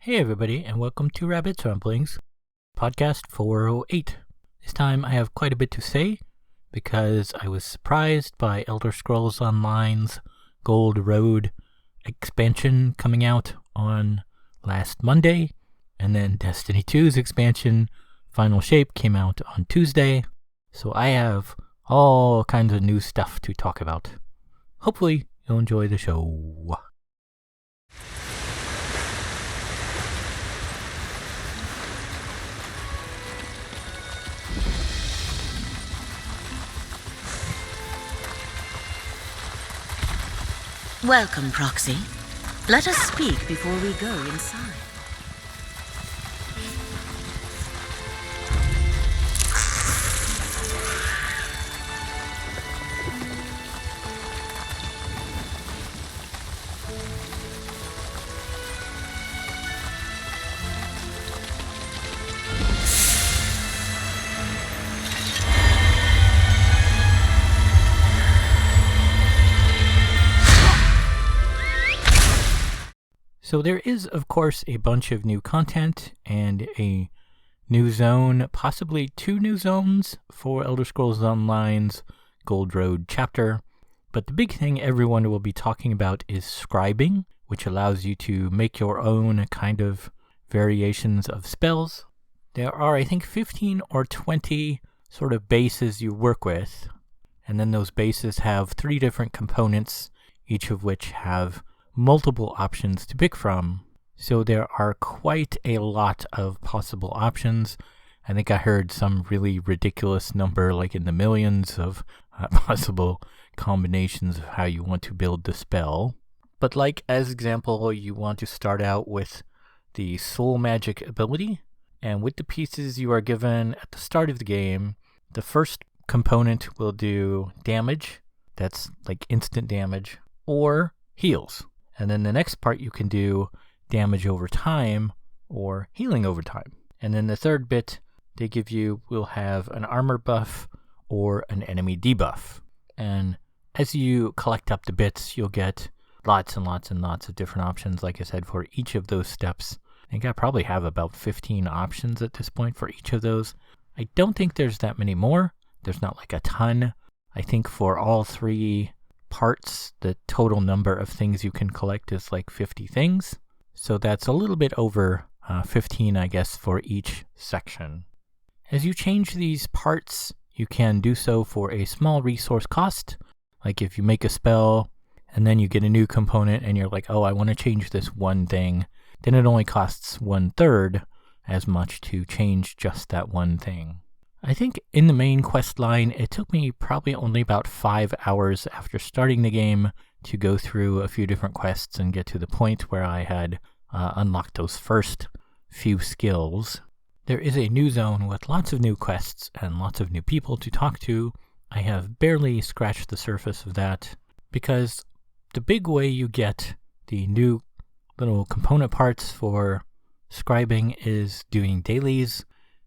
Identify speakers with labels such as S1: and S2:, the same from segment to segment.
S1: Hey everybody, and welcome to rabb1t's Ramblings, podcast 408. This time I have quite a bit to say, because I was surprised by Elder Scrolls Online's Gold Road expansion coming out on last Monday, and then Destiny 2's expansion, Final Shape, came out on Tuesday, so I have all kinds of new stuff to talk about. Hopefully you'll enjoy the show.
S2: Welcome, Proxy. Let us speak before we go inside.
S1: So there is, of course, a bunch of new content and a new zone, possibly two new zones for Elder Scrolls Online's Gold Road chapter. But the big thing everyone will be talking about is scribing, which allows you to make your own kind of variations of spells. There are, I think, 15 or 20 sort of bases you work with, and then those bases have 3 different components, each of which have multiple options to pick from. So there are quite a lot of possible options. I think I heard some really ridiculous number, like in the millions of possible combinations of how you want to build the spell. But like, as example, you want to start out with the Soul Magic ability, and with the pieces you are given at the start of the game, the first component will do damage, that's like instant damage, or heals. And then the next part you can do damage over time or healing over time. And then the third bit they give you will have an armor buff or an enemy debuff. And as you collect up the bits, you'll get lots and lots and lots of different options, like I said, for each of those steps. I think I probably have about 15 options at this point for each of those. I don't think there's that many more. There's not like a ton. I think for all 3 parts, the total number of things you can collect is like 50 things. So that's a little bit over 15, I guess, for each section. As you change these parts, you can do so for a small resource cost. Like if you make a spell and then you get a new component and you're like, oh, I want to change this one thing, then it only costs 1/3 as much to change just that one thing. I think in the main quest line, it took me probably only about 5 hours after starting the game to go through a few different quests and get to the point where I had unlocked those first few skills. There is a new zone with lots of new quests and lots of new people to talk to. I have barely scratched the surface of that, because the big way you get the new little component parts for scribing is doing dailies,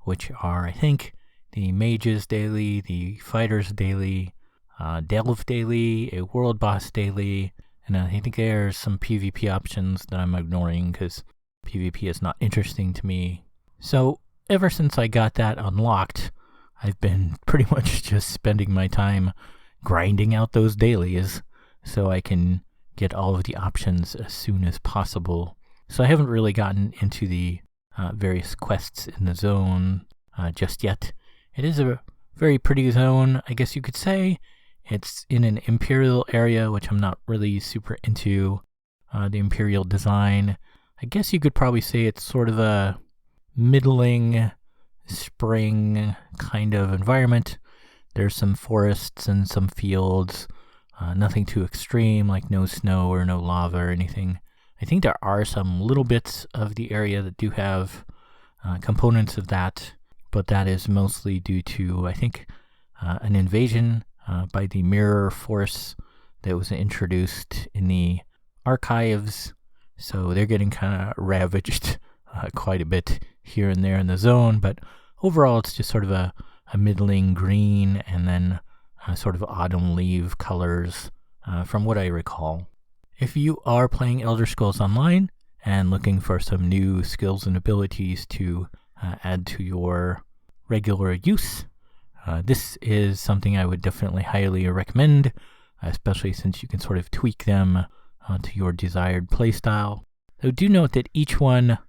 S1: which are, I think, the Mage's Daily, the Fighter's Daily, Delve Daily, a World Boss Daily, and I think there's some PvP options that I'm ignoring because PvP is not interesting to me. So ever since I got that unlocked, I've been pretty much just spending my time grinding out those dailies so I can get all of the options as soon as possible. So I haven't really gotten into the various quests in the zone just yet. It is a very pretty zone, I guess you could say. It's in an Imperial area, which I'm not really super into, the Imperial design. I guess you could probably say it's sort of a middling spring kind of environment. There's some forests and some fields, nothing too extreme, like no snow or no lava or anything. I think there are some little bits of the area that do have components of that, but that is mostly due to, I think, an invasion by the Mirror Force that was introduced in the archives. So they're getting kind of ravaged quite a bit here and there in the zone, but overall it's just sort of a middling green and then sort of autumn leaf colors from what I recall. If you are playing Elder Scrolls Online, and looking for some new skills and abilities to add to your regular use, this is something I would definitely highly recommend, especially since you can sort of tweak them to your desired playstyle. So do note that each one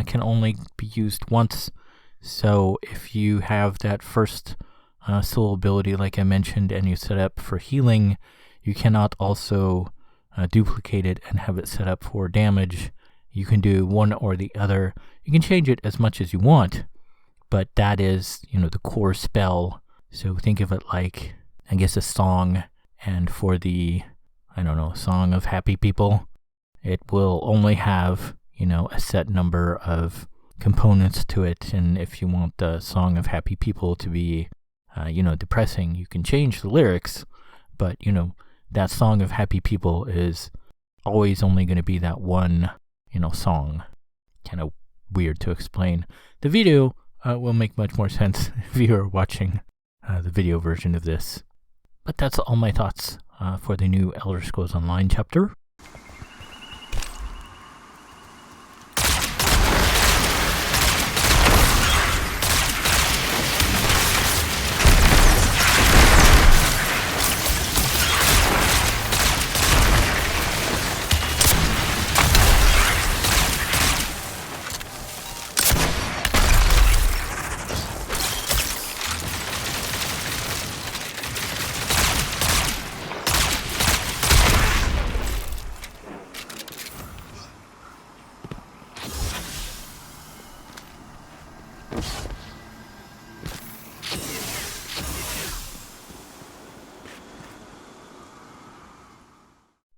S1: can only be used once, so if you have that first soul ability like I mentioned and you set up for healing, you cannot also duplicate it and have it set up for damage. You can do one or the other. You can change it as much as you want, but that is, the core spell. So think of it like, I guess, a song, and for the, Song of Happy People, it will only have, a set number of components to it, and if you want the Song of Happy People to be, depressing, you can change the lyrics, but, that Song of Happy People is always only going to be that one, song. Kind of weird to explain. The video will make much more sense if you are watching the video version of this. But that's all my thoughts for the new Elder Scrolls Online chapter.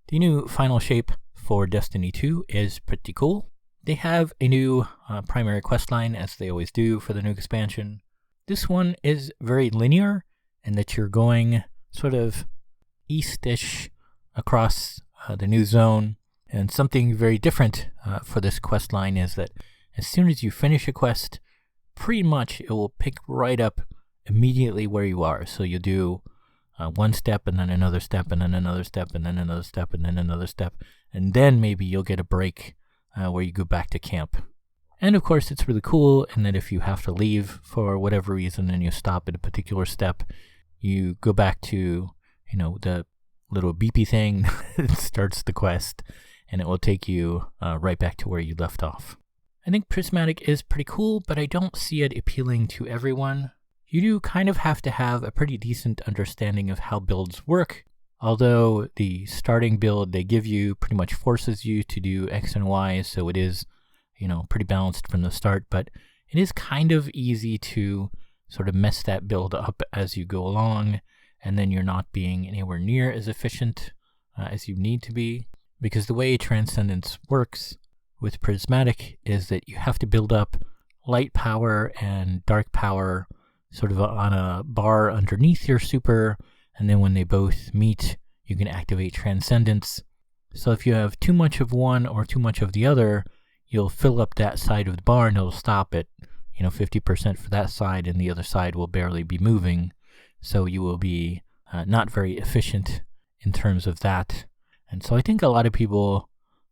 S1: The new final shape for Destiny 2 is pretty cool. They have a new primary questline, as they always do for the new expansion. This one is very linear, in that you're going sort of east-ish across the new zone. And something very different for this questline is that as soon as you finish a quest, pretty much it will pick right up immediately where you are. So you do one step, and then another step, and then another step, and then another step, and then another step, and then maybe you'll get a break where you go back to camp. And of course, it's really cool in that if you have to leave for whatever reason and you stop at a particular step, you go back to, the little beepy thing that starts the quest, and it will take you right back to where you left off. I think Prismatic is pretty cool, but I don't see it appealing to everyone. You do kind of have to have a pretty decent understanding of how builds work, although the starting build they give you pretty much forces you to do X and Y, so it is, pretty balanced from the start, but it is kind of easy to sort of mess that build up as you go along, and then you're not being anywhere near as efficient as you need to be, because the way Transcendence works with Prismatic is that you have to build up light power and dark power sort of on a bar underneath your super, and then when they both meet, you can activate Transcendence. So if you have too much of one or too much of the other, you'll fill up that side of the bar and it'll stop at 50% for that side, and the other side will barely be moving. So you will be not very efficient in terms of that. And so I think a lot of people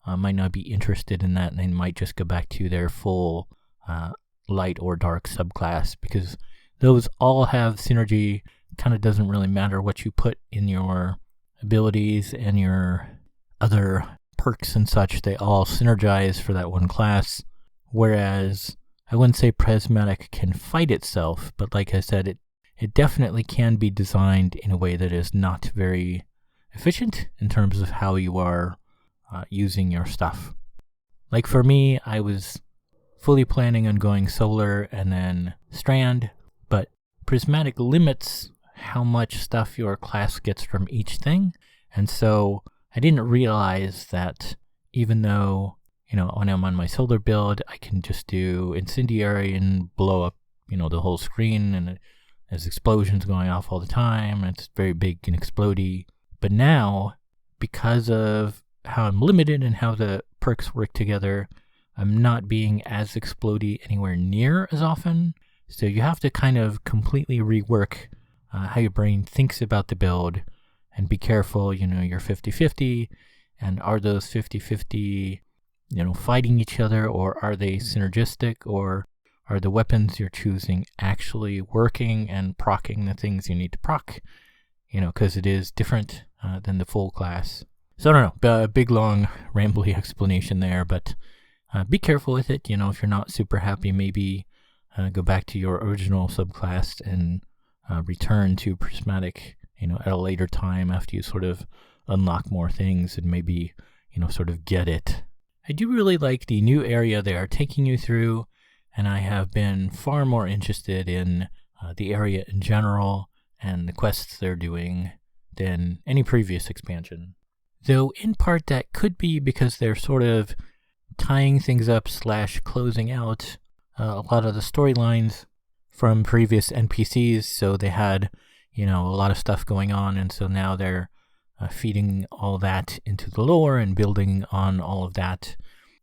S1: might not be interested in that, and they might just go back to their full light or dark subclass, because those all have synergy. Kind of doesn't really matter what you put in your abilities and your other perks and such. They all synergize for that one class. Whereas I wouldn't say Prismatic can fight itself, but like I said, it definitely can be designed in a way that is not very efficient in terms of how you are using your stuff. Like for me, I was fully planning on going solar and then strand, but Prismatic limits how much stuff your class gets from each thing, and so I didn't realize that even though, when I'm on my solar build, I can just do Incendiary and blow up, the whole screen, and there's explosions going off all the time, and it's very big and explodey. But now, because of how I'm limited and how the perks work together, I'm not being as explodey anywhere near as often. So you have to kind of completely rework how your brain thinks about the build, and be careful, you're 50-50, and are those 50-50 fighting each other, or are they synergistic, or are the weapons you're choosing actually working and proccing the things you need to proc? Because it is different than the full class. So I don't know, big long rambly explanation there, but be careful with it. If you're not super happy, maybe go back to your original subclass and return to prismatic, at a later time after you sort of unlock more things and maybe, sort of get it. I do really like the new area they are taking you through, and I have been far more interested in the area in general and the quests they're doing than any previous expansion. Though in part that could be because they're sort of tying things up / closing out a lot of the storylines from previous NPCs, so they had, a lot of stuff going on, and so now they're feeding all that into the lore and building on all of that.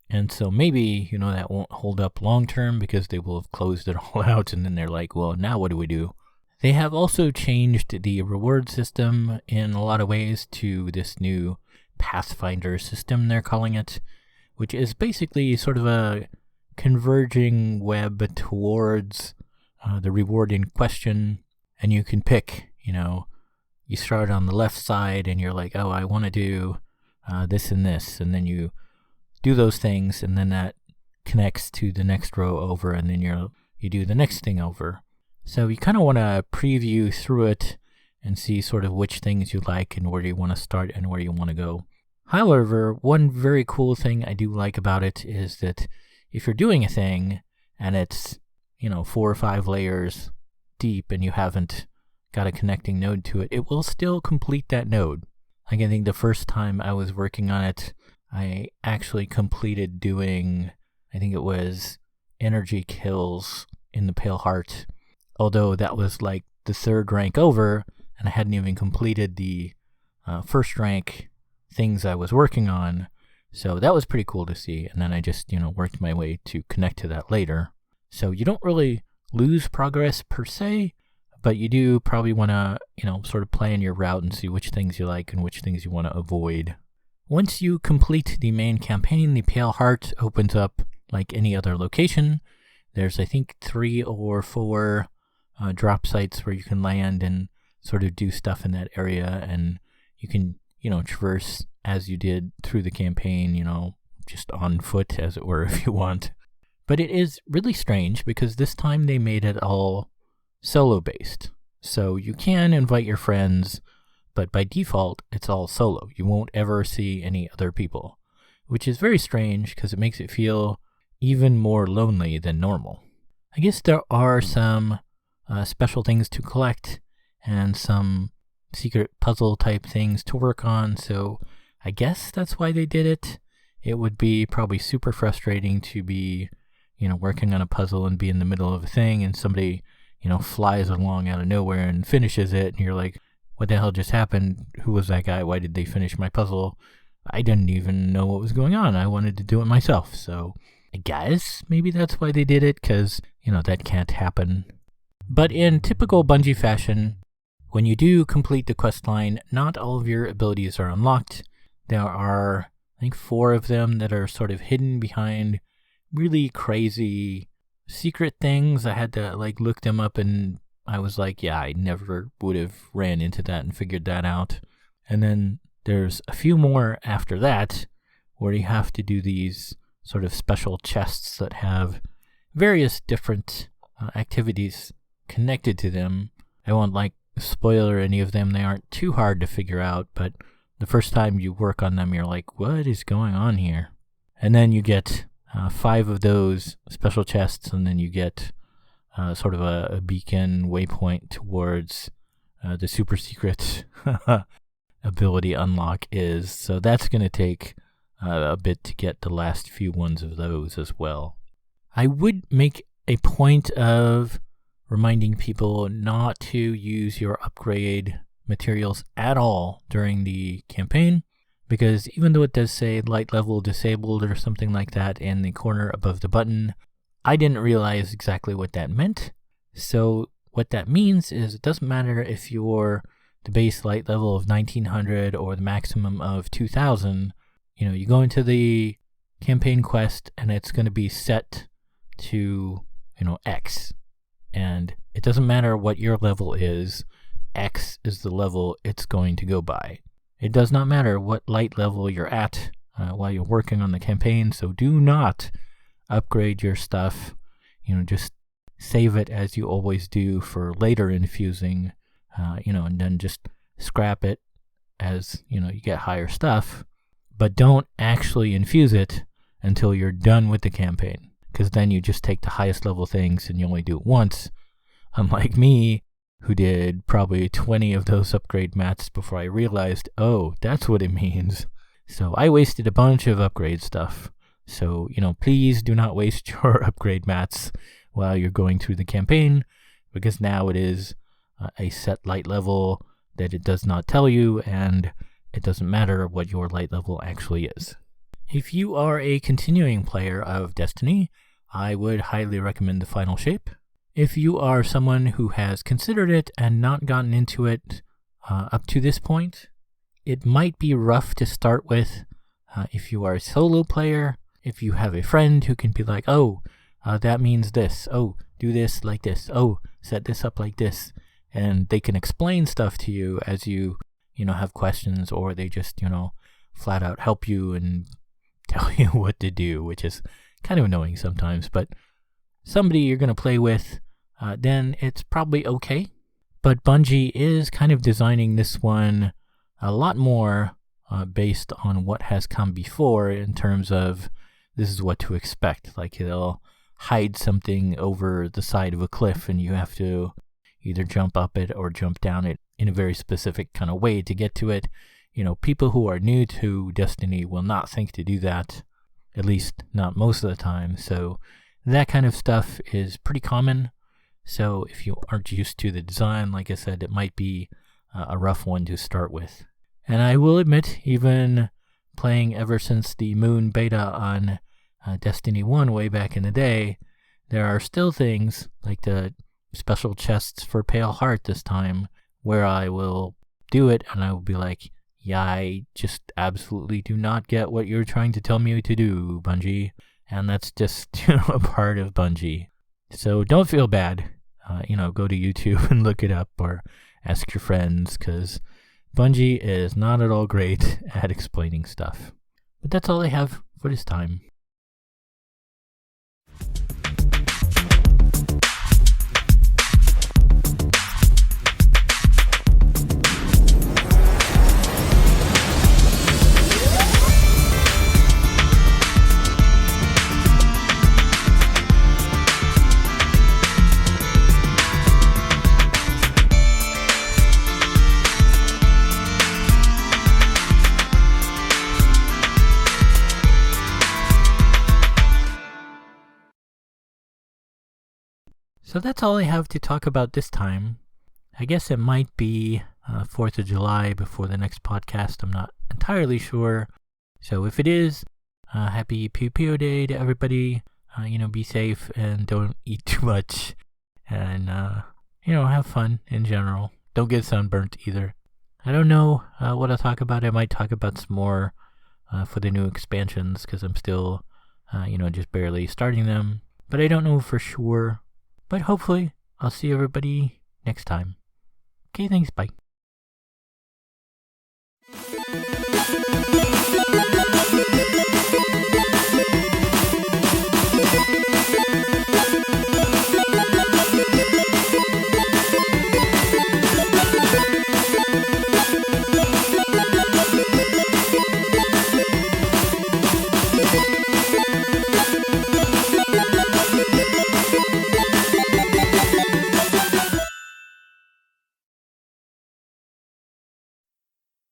S1: And so maybe, that won't hold up long term because they will have closed it all out, and then they're like, well, now what do we do? They have also changed the reward system in a lot of ways to this new Pathfinder system, they're calling it, which is basically sort of a converging web towards the reward in question. And you can pick, you start on the left side and you're like, oh, I want to do this and this. And then you do those things, and then that connects to the next row over, and then you do the next thing over. So you kind of want to preview through it and see sort of which things you like and where you want to start and where you want to go. However, one very cool thing I do like about it is that if you're doing a thing and it's, 4 or 5 layers deep and you haven't got a connecting node to it, it will still complete that node. Like, I think the first time I was working on it, I actually completed doing, I think it was energy kills in the Pale Heart, although that was like the 3rd rank over, and I hadn't even completed the 1st rank things I was working on. So that was pretty cool to see, and then I just, worked my way to connect to that later. So you don't really lose progress per se, but you do probably want to, sort of plan your route and see which things you like and which things you want to avoid. Once you complete the main campaign, the Pale Heart opens up like any other location. There's, I think, 3 or 4 drop sites where you can land and sort of do stuff in that area, and you can, traverse as you did through the campaign, just on foot, as it were, if you want. But it is really strange because this time they made it all solo-based. So you can invite your friends, but by default, it's all solo. You won't ever see any other people, which is very strange because it makes it feel even more lonely than normal. I guess there are some special things to collect and some secret puzzle type things to work on, so I guess that's why they did it. It would be probably super frustrating to be, working on a puzzle and be in the middle of a thing and somebody, flies along out of nowhere and finishes it, and you're like, what the hell just happened? Who was that guy? Why did they finish my puzzle? I didn't even know what was going on. I wanted to do it myself. So I guess maybe that's why they did it, because, that can't happen. But in typical Bungie fashion, when you do complete the quest line, not all of your abilities are unlocked. There are, I think, 4 of them that are sort of hidden behind really crazy secret things. I had to look them up, and I was like, yeah, I never would have ran into that and figured that out. And then there's a few more after that where you have to do these sort of special chests that have various different activities connected to them. I won't spoiler any of them. They aren't too hard to figure out, but the first time you work on them, you're like, what is going on here? And then you get 5 of those special chests, and then you get sort of a beacon waypoint towards the super secret ability unlock is. So that's going to take a bit to get the last few ones of those as well. I would make a point of reminding people not to use your upgrade materials at all during the campaign, because even though it does say light level disabled or something like that in the corner above the button, I didn't realize exactly what that meant. So what that means is it doesn't matter if you're the base light level of 1900 or the maximum of 2000. You go into the campaign quest, and it's going to be set to, X. And it doesn't matter what your level is, X is the level it's going to go by. It does not matter what light level you're at while you're working on the campaign, so do not upgrade your stuff. Just save it as you always do for later infusing, and then just scrap it as, you get higher stuff. But don't actually infuse it until you're done with the campaign, because then you just take the highest level things and you only do it once, unlike me, who did probably 20 of those upgrade mats before I realized, oh, that's what it means. So I wasted a bunch of upgrade stuff. So, please do not waste your upgrade mats while you're going through the campaign, because now it is a set light level that it does not tell you, and it doesn't matter what your light level actually is. If you are a continuing player of Destiny, I would highly recommend the Final Shape. If you are someone who has considered it and not gotten into it up to this point, it might be rough to start with. If you are a solo player, if you have a friend who can be like, that means this. Oh, do this like this. Oh, set this up like this. And they can explain stuff to you as you, have questions, or they just, flat out help you and tell you what to do, which is kind of annoying sometimes. But somebody you're going to play with, then it's probably okay. But Bungie is kind of designing this one a lot more based on what has come before, in terms of this is what to expect. Like, they'll hide something over the side of a cliff and you have to either jump up it or jump down it in a very specific kind of way to get to it. People who are new to Destiny will not think to do that, at least not most of the time. So that kind of stuff is pretty common. So if you aren't used to the design, like I said, it might be a rough one to start with. And I will admit, even playing ever since the Moon beta on Destiny 1 way back in the day, there are still things like the special chests for Pale Heart this time, where I will do it and I will be like, yeah, I just absolutely do not get what you're trying to tell me to do, Bungie. And that's just a part of Bungie. So don't feel bad. Go to YouTube and look it up, or ask your friends, because Bungie is not at all great at explaining stuff. But that's all I have for this time. So that's all I have to talk about this time. I guess it might be 4th of July before the next podcast. I'm not entirely sure. So if it is, happy Pew Pew Day to everybody. Be safe and don't eat too much. And, have fun in general. Don't get sunburnt either. I don't know what I'll talk about. I might talk about some more for the new expansions, because I'm still, just barely starting them. But I don't know for sure. But hopefully, I'll see everybody next time. Okay, thanks, bye.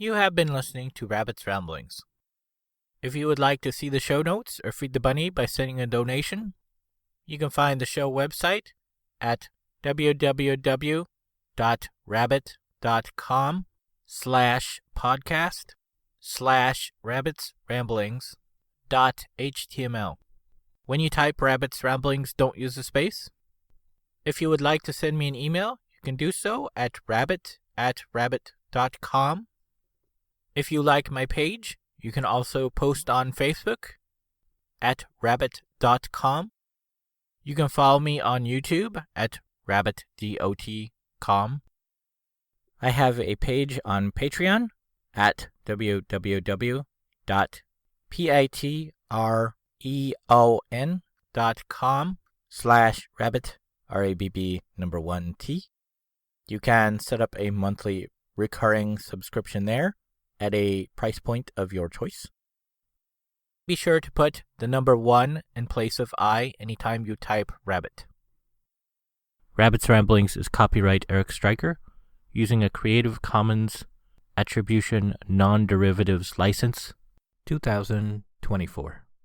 S1: You have been listening to Rabbit's Ramblings. If you would like to see the show notes or feed the bunny by sending a donation, you can find the show website at www.rabbit.com/podcast/rabbitsramblings.html. When you type Rabbit's Ramblings, don't use a space. If you would like to send me an email, you can do so at rabbit@rabbit.com. If you like my page, you can also post on Facebook. at rabbit.com. You can follow me on YouTube at rabb1t's. I have a page on Patreon at www.patreon.com/rabbit, RABB1T. You can set up a monthly recurring subscription there at a price point of your choice. Be sure to put the number 1 in place of I anytime you type rabbit. Rabbit's Ramblings is copyright Eric Stryker, using a Creative Commons Attribution Non-Derivatives License, 2024.